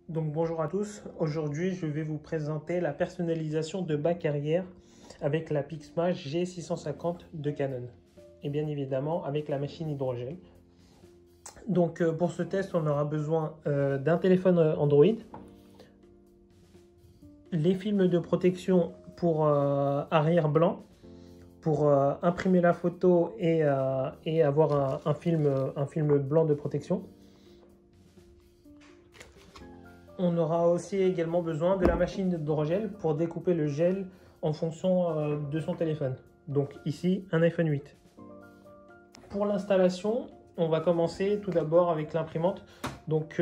Donc bonjour à tous, aujourd'hui je vais vous présenter la personnalisation de bac arrière avec la Pixma G650 de Canon et bien évidemment avec la machine hydrogel. Donc pour ce test on aura besoin d'un téléphone Android, les films de protection pour arrière blanc pour imprimer la photo et avoir un film blanc de protection. On aura aussi également besoin de la machine d'hydrogel pour découper le gel en fonction de son téléphone. Donc ici, un iPhone 8. Pour l'installation, on va commencer tout d'abord avec l'imprimante. Donc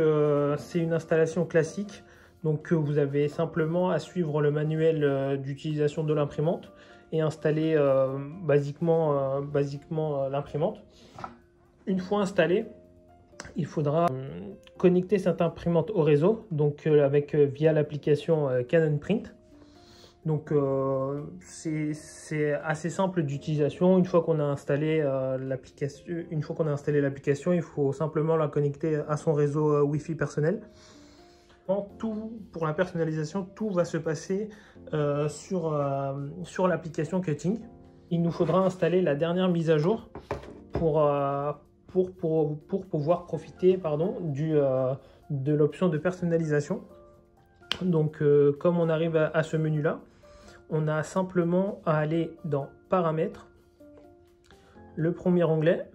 c'est une installation classique. Donc vous avez simplement à suivre le manuel d'utilisation de l'imprimante et installer basiquement l'imprimante. Une fois installée, il faudra connecter cette imprimante au réseau, donc via l'application Canon Print. Donc c'est assez simple d'utilisation. Une fois qu'on a installé l'application, il faut simplement la connecter à son réseau Wi-Fi personnel. Pour la personnalisation, tout va se passer sur l'application Cutting. Il nous faudra installer la dernière mise à jour pour pouvoir profiter de l'option de personnalisation. Donc comme on arrive à ce menu là, on a simplement à aller dans paramètres, le premier onglet,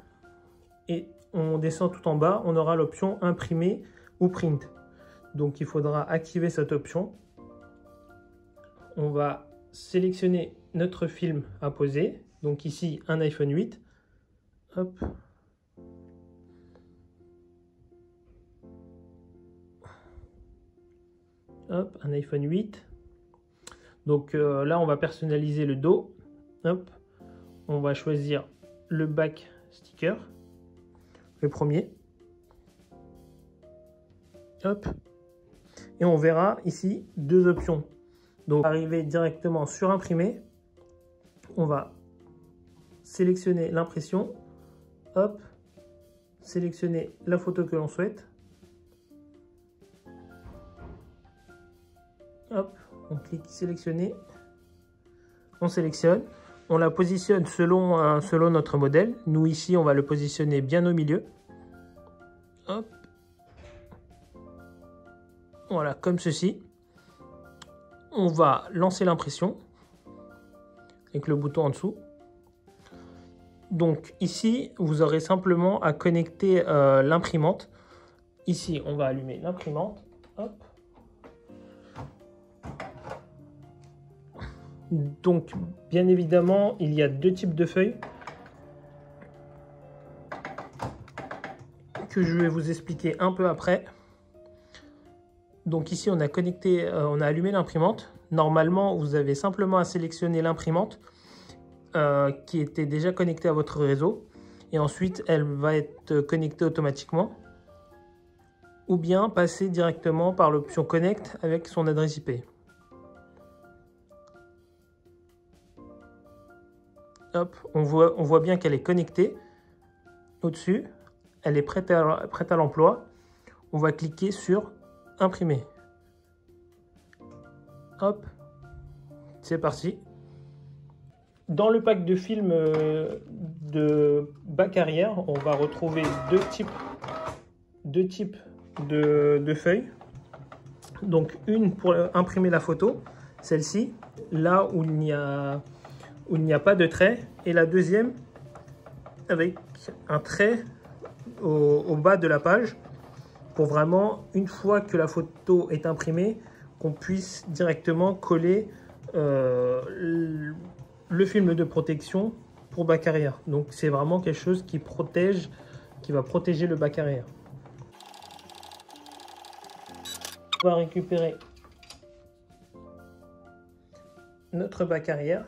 et on descend tout en bas, on aura l'option imprimer ou print. Donc il faudra activer cette option. On va sélectionner notre film à poser, donc ici un iPhone 8. Hop. Hop, un iPhone 8. Donc là, on va personnaliser le dos. Hop, on va choisir le back sticker, le premier. Hop, et on verra ici deux options. Donc, arriver directement sur imprimer, on va sélectionner l'impression. Hop, sélectionner la photo que l'on souhaite. Hop, on clique sélectionner, on sélectionne, on la positionne selon notre modèle. Nous ici, on va le positionner bien au milieu. Hop, voilà, comme ceci. On va lancer l'impression avec le bouton en dessous. Donc ici, vous aurez simplement à connecter l'imprimante. Ici, on va allumer l'imprimante. Hop. Donc, bien évidemment, il y a deux types de feuilles que je vais vous expliquer un peu après. Donc ici, on a allumé l'imprimante. Normalement, vous avez simplement à sélectionner l'imprimante qui était déjà connectée à votre réseau. Et ensuite, elle va être connectée automatiquement. Ou bien passer directement par l'option Connect avec son adresse IP. Hop, on voit bien qu'elle est connectée au-dessus. Elle est prête à l'emploi. On va cliquer sur imprimer. Hop, c'est parti. Dans le pack de film de bac arrière, on va retrouver deux types de feuilles. Donc une pour imprimer la photo, celle-ci, là où il n'y a pas de trait, et la deuxième avec un trait au bas de la page pour vraiment, une fois que la photo est imprimée, qu'on puisse directement coller le film de protection pour bac arrière. Donc c'est vraiment quelque chose qui va protéger le bac arrière. On va récupérer notre bac arrière.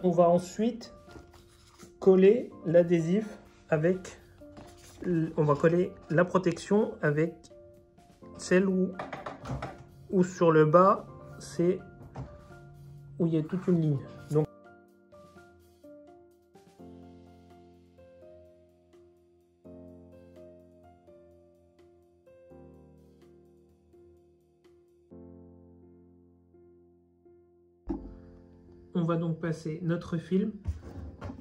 On va ensuite coller l'adhésif avec, on va coller la protection avec celle où sur le bas, c'est où il y a toute une ligne. Donc va donc passer notre film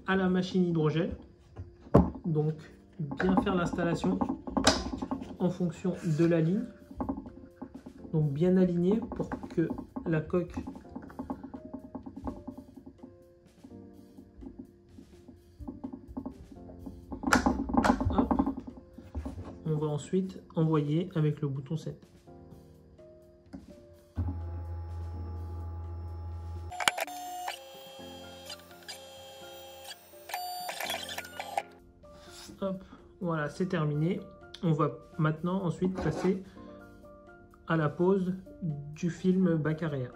à la machine hydrogel. Donc, bien faire l'installation en fonction de la ligne. Donc, bien aligné pour que la coque hop. On va ensuite envoyer avec le bouton set. Hop, voilà, c'est terminé. On va maintenant ensuite passer à la pose du film bac arrière.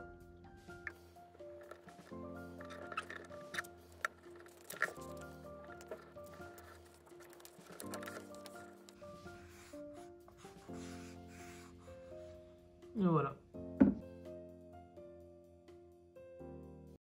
Et voilà.